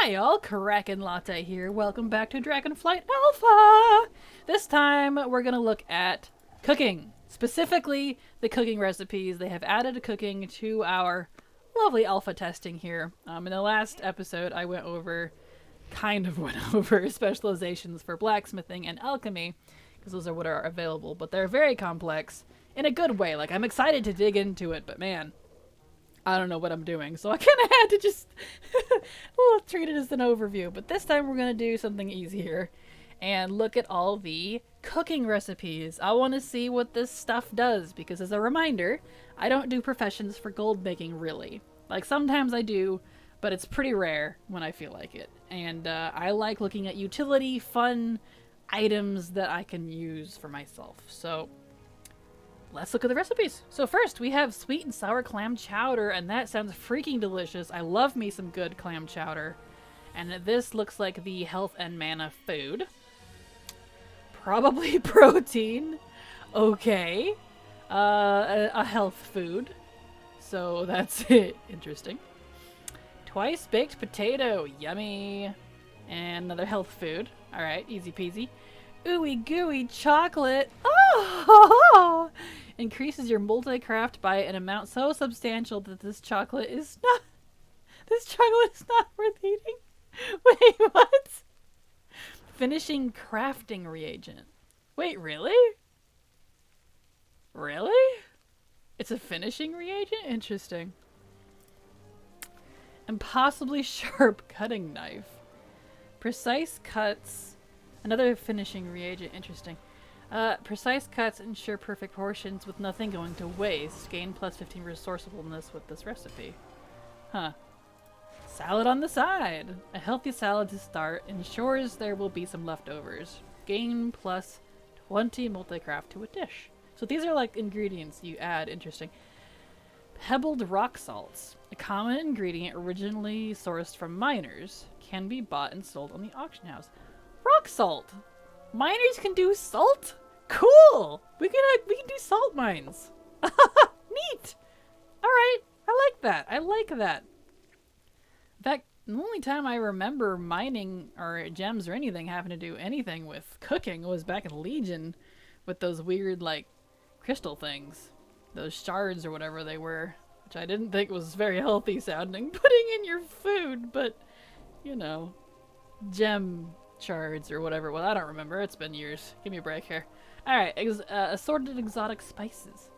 Hi y'all, Kraken Latte here. Welcome back to Dragonflight Alpha! This time we're gonna look at cooking. Specifically, the cooking recipes. They have added cooking to our lovely alpha testing here. In the last episode I went over specializations for blacksmithing and alchemy, because those are what are available, but they're very complex in a good way. Like, I'm excited to dig into it, but man, I don't know what I'm doing, so I kind of had to just treat it as an overview. But this time we're going to do something easier and look at all the cooking recipes. I want to see what this stuff does, because as a reminder, I don't do professions for gold making, really. Like, sometimes I do, but it's pretty rare when I feel like it. And I like looking at utility, fun items that I can use for myself. So let's look at the recipes. So first, we have sweet and sour clam chowder, and that sounds freaking delicious. I love me some good clam chowder. And this looks like the health and mana food. Probably protein. Okay. A health food. So that's it. Interesting. Twice baked potato. Yummy. And another health food. Alright, easy peasy. Ooey gooey chocolate. Oh! Increases your multi-craft by an amount so substantial that this chocolate is not worth eating. Wait, what? Finishing crafting reagent. Wait, really? Really? It's a finishing reagent? Interesting. Impossibly sharp cutting knife. Precise cuts. Another finishing reagent. Interesting. Precise cuts ensure perfect portions with nothing going to waste. Gain plus 15 resourcefulness with this recipe. Huh. Salad on the side. A healthy salad to start ensures there will be some leftovers. Gain plus 20 multi-craft to a dish. So these are like ingredients you add. Interesting. Pebbled rock salts. A common ingredient originally sourced from miners. Can be bought and sold on the auction house. Rock salt. Miners can do salt? Cool! We can do salt mines. Neat! Alright, I like that. I like that. In fact, the only time I remember mining or gems or anything having to do anything with cooking was back in Legion with those weird, like, crystal things. Those shards or whatever they were, which I didn't think was very healthy sounding, putting in your food, but, you know, gem shards or whatever. Well, I don't remember. It's been years. Give me a break here. Alright, assorted exotic spices.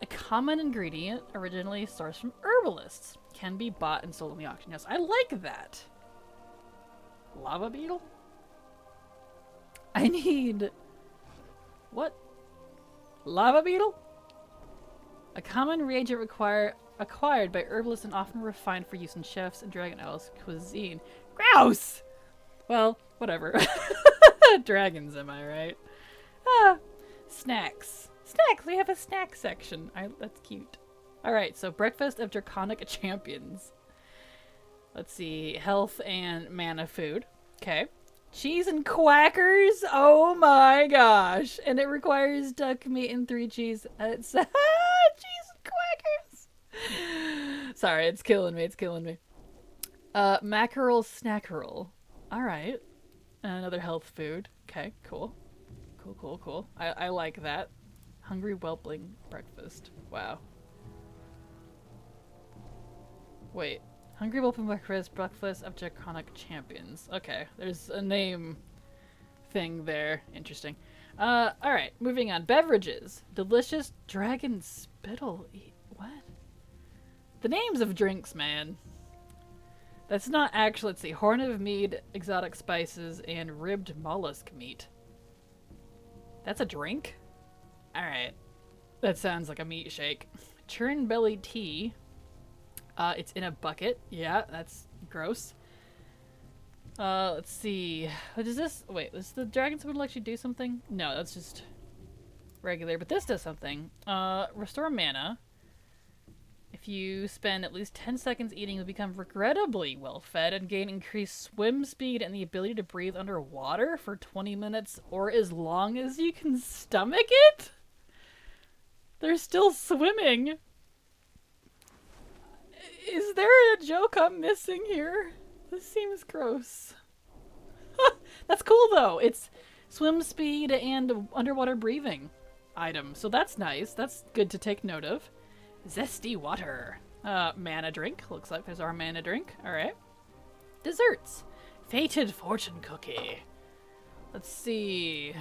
A common ingredient originally sourced from herbalists. Can be bought and sold on the auction house. I like that. Lava beetle? I need... What? Lava beetle? A common reagent acquired by herbalists and often refined for use in chefs and Dragon Isles cuisine. Grouse! Well, whatever. Dragons, am I right? Ah, snacks. Snacks! We have a snack section. That's cute. Alright, so breakfast of draconic champions. Let's see. Health and mana food. Okay. Cheese and quackers? Oh my gosh. And it requires duck meat and 3 cheese. It's cheese and quackers! Sorry, it's killing me. It's killing me. Mackerel snackerel. Alright. Another health food. Okay, cool. Cool. I like that. Hungry whelpling breakfast. Wow. Wait. Hungry whelpling breakfast of draconic champions. Okay, there's a name thing there. Interesting. Alright, moving on. Beverages. Delicious dragon spittle. What? The names of drinks, man. That's not actually, let's see, horn of mead, exotic spices, and ribbed mollusk meat. That's a drink? Alright. That sounds like a meat shake. Churn belly tea. It's in a bucket. Yeah, that's gross. Let's see. What is this? Wait, does the dragon spittle actually do something? No, that's just regular, but this does something. Restore mana. If you spend at least 10 seconds eating, you'll become regrettably well-fed and gain increased swim speed and the ability to breathe underwater for 20 minutes or as long as you can stomach it? They're still swimming. Is there a joke I'm missing here? This seems gross. That's cool though. It's swim speed and underwater breathing item. So that's nice. That's good to take note of. Zesty water. Mana drink. Looks like there's our mana drink. Alright. Desserts. Fated fortune cookie. Let's see.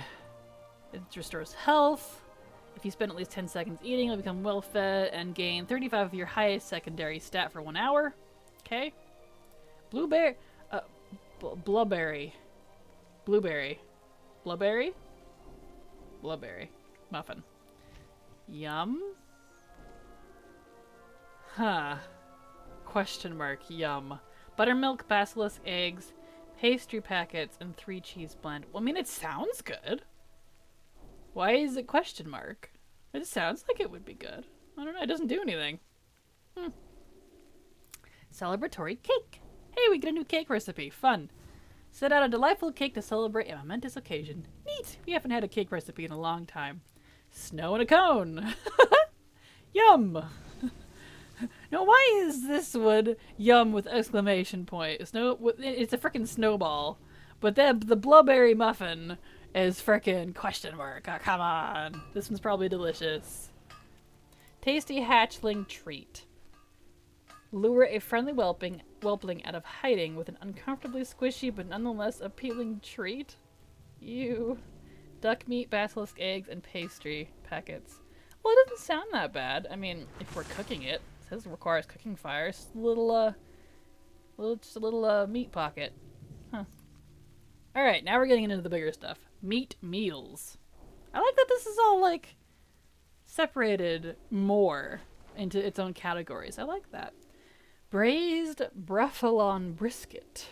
It restores health. If you spend at least 10 seconds eating, you'll become well fed and gain 35 of your highest secondary stat for 1 hour. Okay. Blueberry. Blueberry. Blueberry. Blueberry? Blueberry. Muffin. Yum? Huh. Question mark. Yum. Buttermilk, basilisk eggs, pastry packets, and 3 cheese blend. Well, I mean, it sounds good. Why is it question mark? It sounds like it would be good. I don't know. It doesn't do anything. Celebratory cake. Hey, we get a new cake recipe. Fun. Set out a delightful cake to celebrate a momentous occasion. Neat. We haven't had a cake recipe in a long time. Snow in a cone. Yum. Now, why is this one yum with exclamation point? Snow. It's a frickin' snowball. But then the blueberry muffin is frickin' question mark. Oh, come on. This one's probably delicious. Tasty hatchling treat. Lure a friendly whelpling out of hiding with an uncomfortably squishy but nonetheless appealing treat. Ew. Duck meat, basilisk eggs, and pastry packets. Well, it doesn't sound that bad. I mean, if we're cooking it. It says it requires cooking fire. Just a little meat pocket. Huh. Alright, now we're getting into the bigger stuff. Meat meals. I like that this is all, like, separated more into its own categories. I like that. Braised Bruffalon brisket.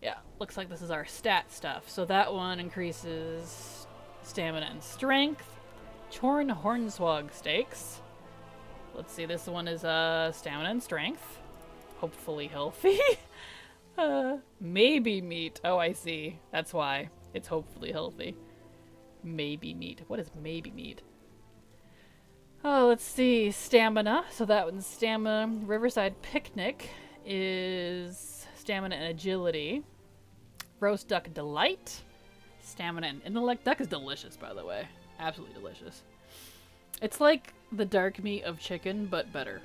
Yeah, looks like this is our stat stuff. So that one increases stamina and strength. Chorn Hornswog steaks. Let's see, this one is stamina and strength. Hopefully healthy. Maybe meat. Oh, I see. That's why. It's hopefully healthy. Maybe meat. What is maybe meat? Oh, let's see. Stamina. So that one's stamina. Riverside Picnic is stamina and agility. Roast Duck Delight. Stamina and intellect. Duck is delicious, by the way. Absolutely delicious. It's like the dark meat of chicken, but better.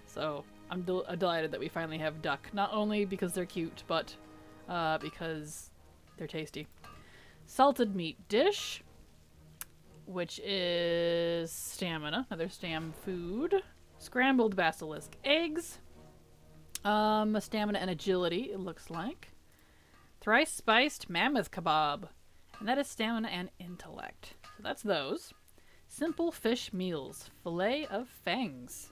So, I'm delighted that we finally have duck. Not only because they're cute, but because they're tasty. Salted meat dish, which is stamina. Another stam food. Scrambled basilisk eggs. Stamina and agility, it looks like. Thrice spiced mammoth kebab. And that is stamina and intellect. So that's those. Simple fish meals. Fillet of fangs.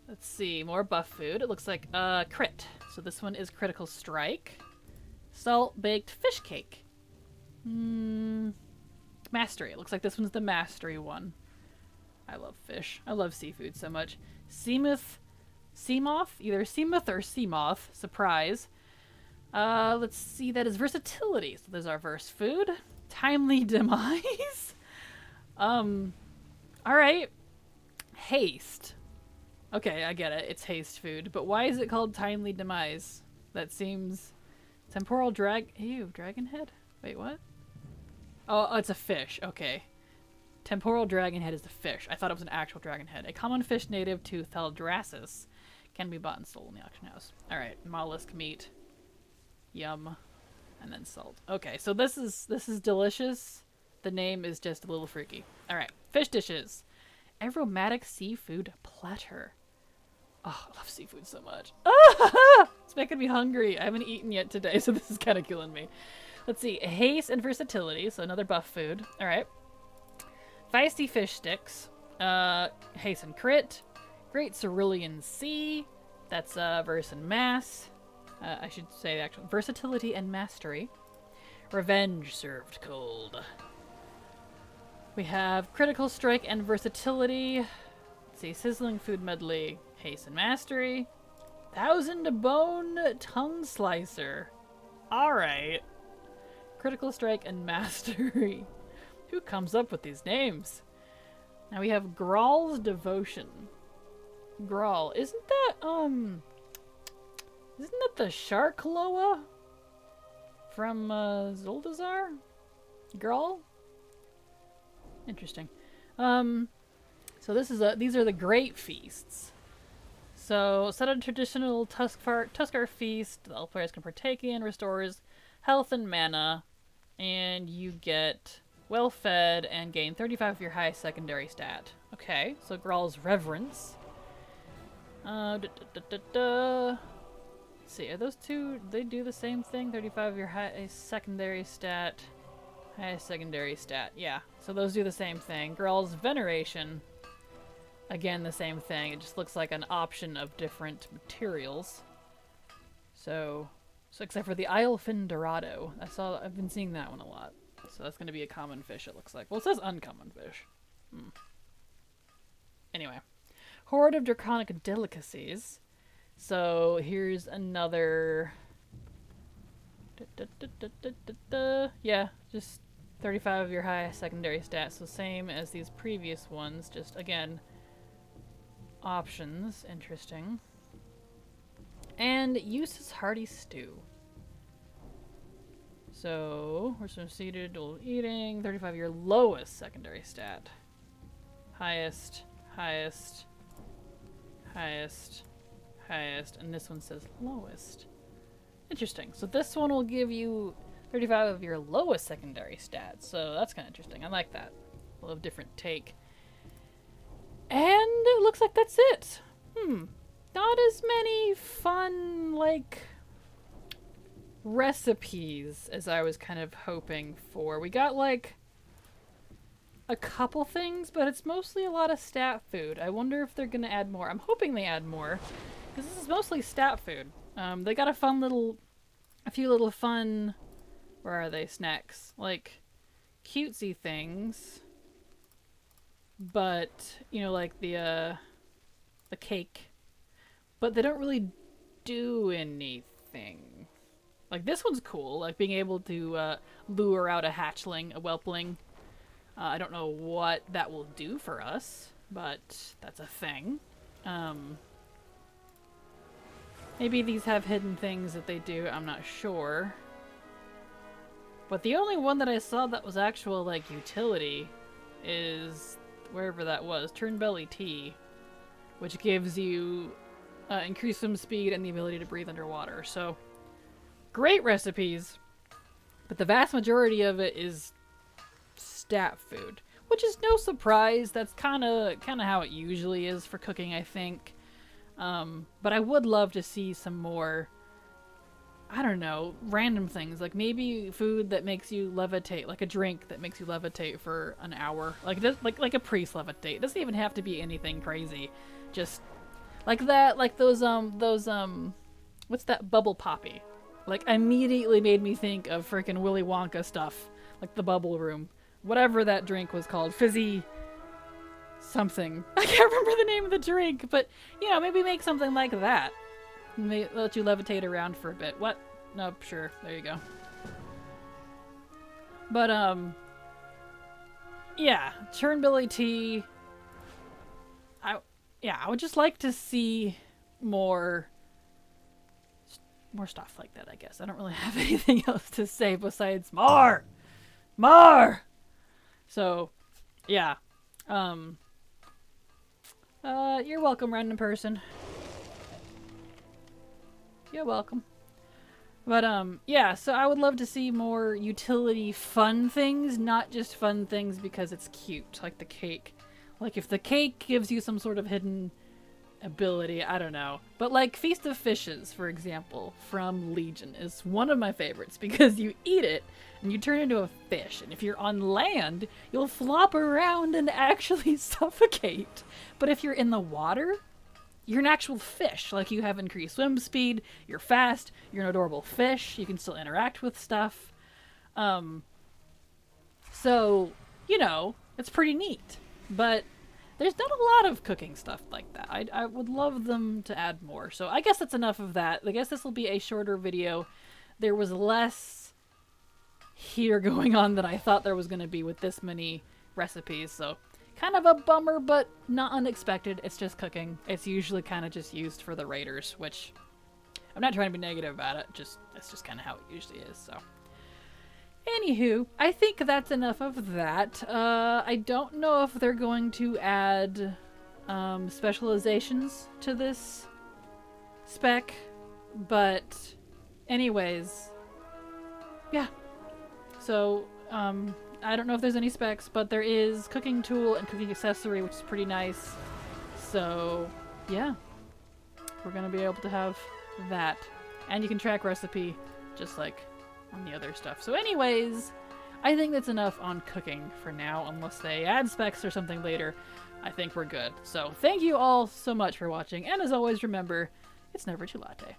Let's see, more buff food. It looks like crit. So this one is critical strike. Salt baked fish cake. Mastery. It looks like this one's the mastery one. I love fish. I love seafood so much. Seamoth. Either Seamoth or Seamoth. Surprise. Let's see, that is versatility. So there's our verse food. Timely demise. Alright. Haste. Okay, I get it. It's haste food. But why is it called timely demise? That seems... Temporal dragon head? Wait, what? Oh, it's a fish. Okay. Temporal dragon head is the fish. I thought it was an actual dragon head. A common fish native to Thaldraszus. Can be bought and sold in the auction house. Alright, mollusk meat. Yum. And then salt. Okay, so this is delicious. The name is just a little freaky. Alright, fish dishes. Aromatic seafood platter. Oh, I love seafood so much. Ah! It's making me hungry. I haven't eaten yet today, so this is kind of killing me. Let's see. Haste and versatility, so another buff food. Alright. Feisty fish sticks. Haste and crit. Great Cerulean Sea. That's verse and mass. I should say the actual versatility and mastery. Revenge served cold. We have critical strike and versatility. Let's see, sizzling food medley, haste and mastery. 1,000 bone tongue slicer. All right. Critical strike and mastery. Who comes up with these names? Now we have Graal's devotion. Graal, isn't that Isn't it the shark Loa from Zuldazar? Girl? Interesting. So these are the great feasts. So set a traditional Tuskar feast that all players can partake in, restores health and mana, and you get well fed and gain 35 of your highest secondary stat. Okay, so Graal's Reverence. Let's see, are those two, they do the same thing? 35 of your highest secondary stat. Highest secondary stat, yeah. So those do the same thing. Graal's Veneration. Again, the same thing. It just looks like an option of different materials. So except for the Islefin Dorado. I've been seeing that one a lot. So that's going to be a common fish, it looks like. Well, it says uncommon fish. Anyway. Horde of Draconic Delicacies. So here's another... Yeah, just 35 of your highest secondary stats. So same as these previous ones. Just, again, options. Interesting. And uses Hearty Stew. So, we're some seated while eating. 35 your lowest secondary stat. Highest, highest, highest, highest. And this one says lowest. Interesting. So this one will give you 35 of your lowest secondary stats. So that's kind of interesting. I like that. A little different take. And it looks like that's it. Not as many fun, like, recipes as I was kind of hoping for. We got, like, a couple things, but it's mostly a lot of stat food. I wonder if they're going to add more. I'm hoping they add more, because this is mostly stat food. They got a few little fun, where are they, snacks? Like, cutesy things. But, you know, like the cake. But they don't really do anything. Like, this one's cool. Like, being able to lure out a hatchling, a whelpling. I don't know what that will do for us, but that's a thing. Maybe these have hidden things that they do. I'm not sure. But the only one that I saw that was actual, like, utility is wherever that was. Turnbelly Tea, which gives you increased swim speed and the ability to breathe underwater. So, great recipes, but the vast majority of it is stat food, which is no surprise. That's kind of how it usually is for cooking, I think. But I would love to see some more, I don't know, random things. Like maybe food that makes you levitate, like a drink that makes you levitate for an hour. Like a priest levitate. It doesn't even have to be anything crazy. Just like that, like those what's that, bubble poppy? Like immediately made me think of freaking Willy Wonka stuff. Like the bubble room. Whatever that drink was called. Fizzy something. I can't remember the name of the drink, but you know, maybe make something like that. May let you levitate around for a bit. What? Nope, sure. There you go. But yeah, Turnbilly Tea. I would just like to see more stuff like that, I guess. I don't really have anything else to say besides more. So, yeah. You're welcome, random person. You're welcome. But, yeah, so I would love to see more utility fun things, not just fun things because it's cute, like the cake. Like, if the cake gives you some sort of hidden ability, I don't know. But, like, Feast of Fishes, for example, from Legion, is one of my favorites because you eat it and you turn into a fish. And if you're on land, you'll flop around and actually suffocate. But if you're in the water, you're an actual fish. Like, you have increased swim speed, you're fast, you're an adorable fish, you can still interact with stuff. So, you know, it's pretty neat. But there's not a lot of cooking stuff like that. I would love them to add more. So I guess that's enough of that. I guess this will be a shorter video. There was less here going on than I thought there was going to be with this many recipes. So kind of a bummer, but not unexpected. It's just cooking. It's usually kind of just used for the raiders, which I'm not trying to be negative about it. That's just kind of how it usually is. So, anywho, I think that's enough of that. I don't know if they're going to add specializations to this spec, but anyways, yeah. So, I don't know if there's any specs, but there is cooking tool and cooking accessory, which is pretty nice. So, yeah. We're gonna be able to have that. And you can track recipe, just like on the other stuff. So anyways, I think that's enough on cooking for now, unless they add specs or something later. I think we're good. So thank you all so much for watching, and as always, remember, it's never too latte.